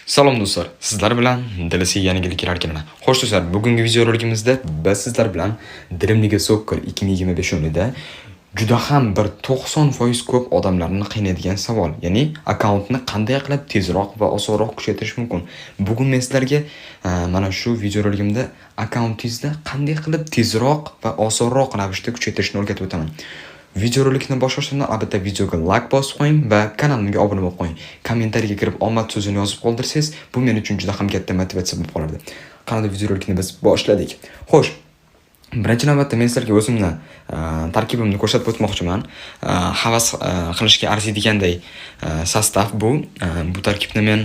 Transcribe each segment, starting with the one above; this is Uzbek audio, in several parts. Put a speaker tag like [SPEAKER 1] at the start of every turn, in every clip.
[SPEAKER 1] Salom do'stlar, sizlar bilan Dilisi yangiliklar keladi. Xo'sh do'stlar, bugungi videorolikimizda biz sizlar bilan Dream League Soccer 2025 o'yinida juda ham bir 90% ko'p odamlarni qiynaydigan savol, ya'ni akkauntni qanday qilib tezroq va osonroq kuchaytirish mumkin. Bugun men sizlarga mana shu videorolikimda akkauntingizni qanday qilib tezroq va osonroq ravishda kuchaytirishni o'rgatib o'taman. Videorolikni boshlashdan albatta videoga like bosib qo'ying va kanalimga obuna bo'lib qo'ying. Kommentariyaga kirib omad so'zini yozib qoldirsangiz, bu men uchun juda ham katta motivatsiya bo'lib qolardi. Qanday videorolikni biz boshladik. Xo'sh, birinchi navbatda men sizlarga o'zimni tarkibimni ko'rsatib o'tmoqchiman. Havas qilishga arziydiganday sostav bu. Bu tarkibni men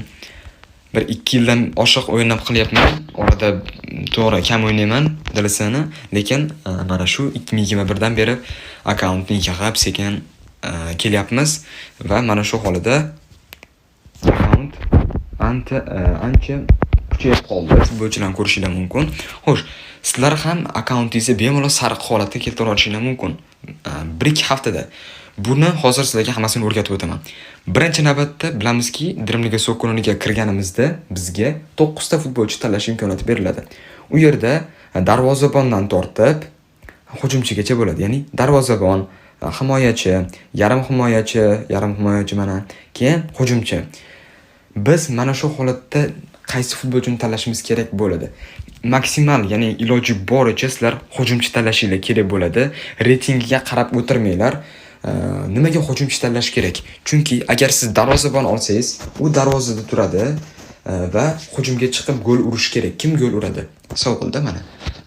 [SPEAKER 1] bir 2 yildan oshiq o'ynab qilyapman. Orada to'g'ri kam o'ynayman dilisini, lekin mana shu 2021 dan beri akkauntni yig'ib sekin kelyapmiz va mana shu holida akkaunt ancha kuchayib qoldi. Futbolchilar ko'rishingiz mumkin. Xo'sh, sizlar ham akkauntingizni bemalol sariq holatga keltirib olishingiz mumkin. 1-2 haftada. Buni hozir sizlarga hammasini o'rgatib o'taman. Birinchi navbatda bilamizki, Dream League Soccer'ga kirganimizda bizga 9 ta futbolchi tanlash imkoniyati beriladi. U yerda darvozabondan tortib hujumchigacha bo'ladi. Ya'ni darvozabon, himoyachi, yarim himoyachi mana, keyin hujumchi. Biz mana shu holatda qaysi futbolchini tanlashimiz kerak bo'ladi. Maksimal, ya'ni iloji boricha sizlar hujumchi tanlashingiz kerak bo'ladi. Reytingiga qarab o'tirmanglar. Nimaga hujumchi tanlash kerak? Chunki agar siz darvozabon olsangiz, u darvozada turadi va hujumga chiqib gol urish kerak. Kim gol uradi? Savolda mana.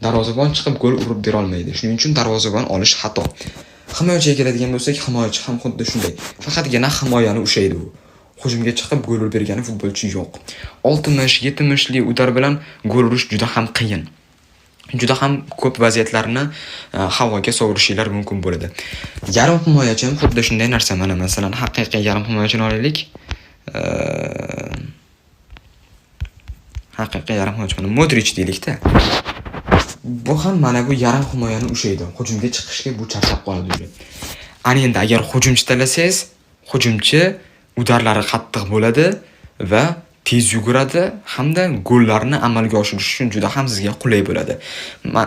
[SPEAKER 1] Darvozabon chiqib gol urib bera olmaydi. Shuning uchun darvozabon olish xato. Himoyachiga keladigan bo'lsak, himoyachi ham xuddi shunday. Faqatgina himoyani ushlaydi u. Hujumga chiqib gol urib bergan futbolchi yo'q. 60-70 li udar bilan gol urish juda ham qiyin. Juda ham ko'p vaziyatlarni havoga sovurishinglar mumkin bo'ladi. Yarim himoyachi ham xuddi shunday narsa. Mana masalan, haqiqiy yarim himoyachini olaylik. Haqiqiy yarim himoyachi mana Modric deylik-da. Bu ham mana bu yarim himoyani ushlaydi. Hujumga chiqishga bu charchab qoladi. Ana endi agar hujumchi tanlasangiz, hujumchi udarlari qattiq bo'ladi va tez yuguradi hamda gollarni amalga oshirish uchun juda ham sizga qulay bo'ladi.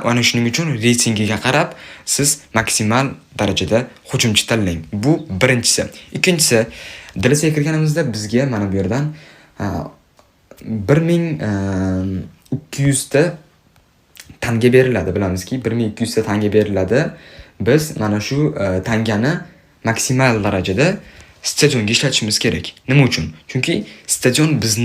[SPEAKER 1] Mana shuning uchun reytingiga qarab siz maksimal darajada hujumchi tanlang. Bu birinchisi. Ikkinchisi, Dilisiga kirganimizda bizga mana bu yerdan 1200 ta tanga beriladi. Bilamizki, 1200 ta tanga beriladi. Biz mana shu tangani maksimal darajada stadionga ishlatishimiz kerak. Nima uchun? Chunki stadion bizni